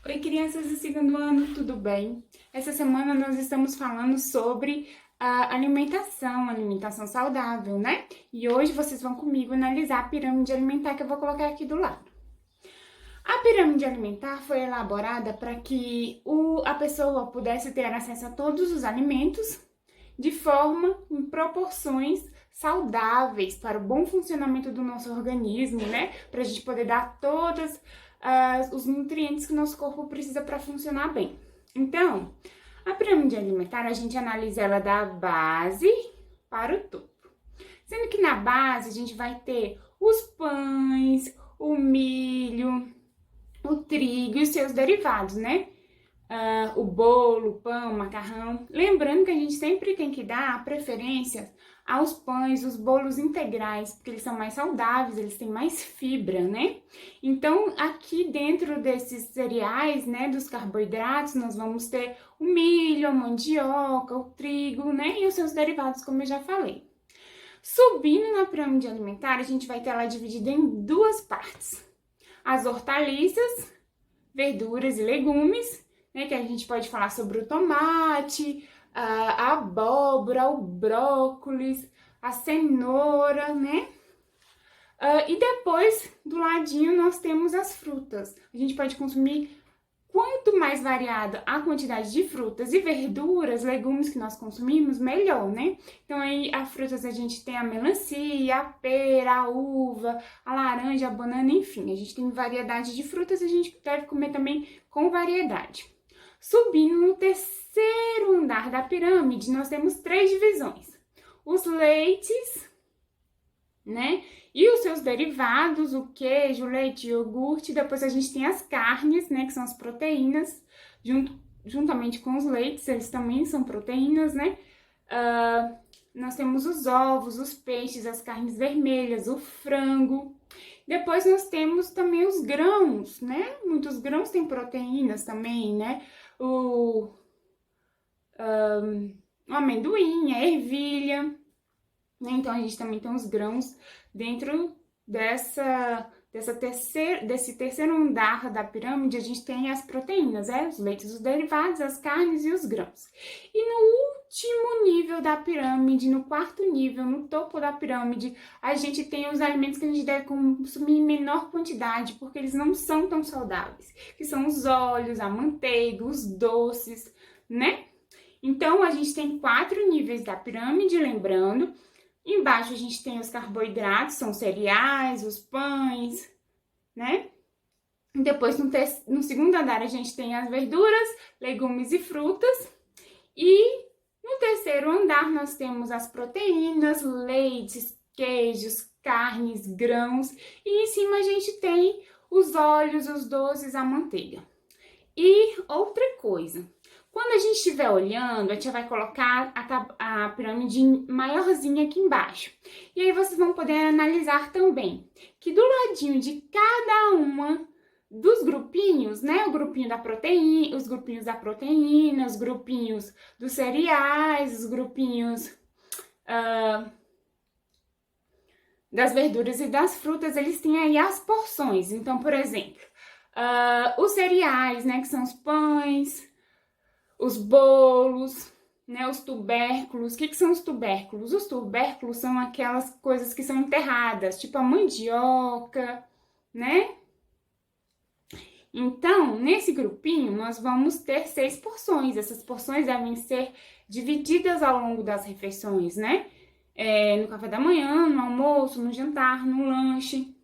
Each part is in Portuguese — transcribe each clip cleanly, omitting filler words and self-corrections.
Oi, crianças do segundo ano, tudo bem? Essa semana nós estamos falando sobre a alimentação saudável, né? E hoje vocês vão comigo analisar a pirâmide alimentar que eu vou colocar aqui do lado. A pirâmide alimentar foi elaborada para que a pessoa pudesse ter acesso a todos os alimentos de forma em proporções saudáveis para o bom funcionamento do nosso organismo, né? Para a gente poder dar todos os nutrientes que o nosso corpo precisa para funcionar bem. Então, a pirâmide alimentar, a gente analisa ela da base para o topo. Sendo que na base a gente vai ter os pães, o milho, o trigo e os seus derivados, né? O bolo, o pão, o macarrão. Lembrando que a gente sempre tem que dar preferência aos pães, os bolos integrais, porque eles são mais saudáveis, eles têm mais fibra, né? Então, aqui dentro desses cereais, né, dos carboidratos, nós vamos ter o milho, a mandioca, o trigo, né, e os seus derivados, como eu já falei. Subindo na pirâmide alimentar, a gente vai ter ela dividida em duas partes. As hortaliças, verduras e legumes, né, que a gente pode falar sobre o tomate, a abóbora, o brócolis, a cenoura, né? E depois, do ladinho, nós temos as frutas. A gente pode consumir quanto mais variada a quantidade de frutas e verduras, legumes que nós consumimos, melhor, né? Então, aí, as frutas a gente tem a melancia, a pera, a uva, a laranja, a banana, enfim. A gente tem variedade de frutas e a gente deve comer também com variedade. Subindo no terceiro andar da pirâmide, nós temos três divisões. Os leites, né? E os seus derivados, o queijo, o leite, o iogurte. Depois a gente tem as carnes, né? Que são as proteínas, juntamente com os leites, eles também são proteínas, né? Nós temos os ovos, os peixes, as carnes vermelhas, o frango. Depois nós temos também os grãos, né? Muitos grãos têm proteínas também, né? O amendoim, a ervilha, né? Então a gente também tem os grãos dentro desse terceiro andar da pirâmide. A gente tem as proteínas, os leites, os derivados, as carnes e os grãos. E no último nível da pirâmide, no quarto nível, no topo da pirâmide, a gente tem os alimentos que a gente deve consumir em menor quantidade, porque eles não são tão saudáveis, que são os óleos, a manteiga, os doces, né? Então, a gente tem 4 níveis da pirâmide, lembrando. Embaixo a gente tem os carboidratos, são cereais, os pães, né? Depois, no segundo andar, a gente tem as verduras, legumes e frutas. E no terceiro andar, nós temos as proteínas, leites, queijos, carnes, grãos. E em cima a gente tem os óleos, os doces, a manteiga. E outra coisa, quando a gente estiver olhando, a gente vai colocar a pirâmide maiorzinha aqui embaixo. E aí vocês vão poder analisar também que do ladinho de cada uma dos grupinhos, né? O grupinho da proteína, os grupinhos da proteína, os grupinhos dos cereais, os grupinhos das verduras e das frutas, eles têm aí as porções. Então, por exemplo, os cereais, né? Que são os pães, os bolos, né, os tubérculos. O que são os tubérculos? Os tubérculos são aquelas coisas que são enterradas, tipo a mandioca, né? Então, nesse grupinho, nós vamos ter 6 porções. Essas porções devem ser divididas ao longo das refeições, né? No café da manhã, no almoço, no jantar, no lanche.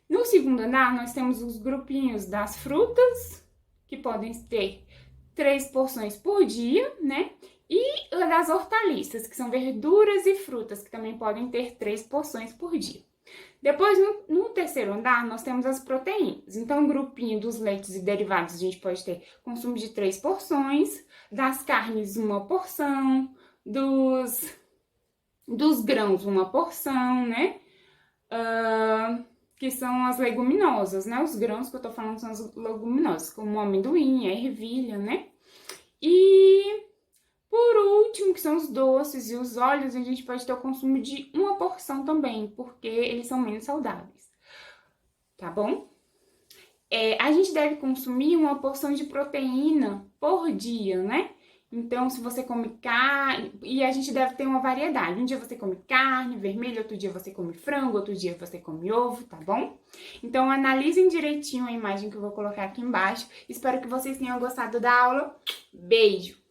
No segundo andar, nós temos os grupinhos das frutas, que podem ter 3 porções por dia, né? E das hortaliças, que são verduras e frutas, que também podem ter 3 porções por dia. Depois, no terceiro andar, nós temos as proteínas. Então, o grupinho dos leites e derivados, a gente pode ter consumo de 3 porções, das carnes, 1 porção, dos grãos, 1 porção, né? Que são as leguminosas, né? Os grãos que eu tô falando são as leguminosas, como o amendoim, a ervilha, né? E por último, que são os doces e os óleos, a gente pode ter o consumo de 1 porção também, porque eles são menos saudáveis, tá bom? A gente deve consumir uma porção de proteína por dia, né? Então, se você come carne, e a gente deve ter uma variedade. Um dia você come carne vermelha, outro dia você come frango, outro dia você come ovo, tá bom? Então, analisem direitinho a imagem que eu vou colocar aqui embaixo. Espero que vocês tenham gostado da aula. Beijo!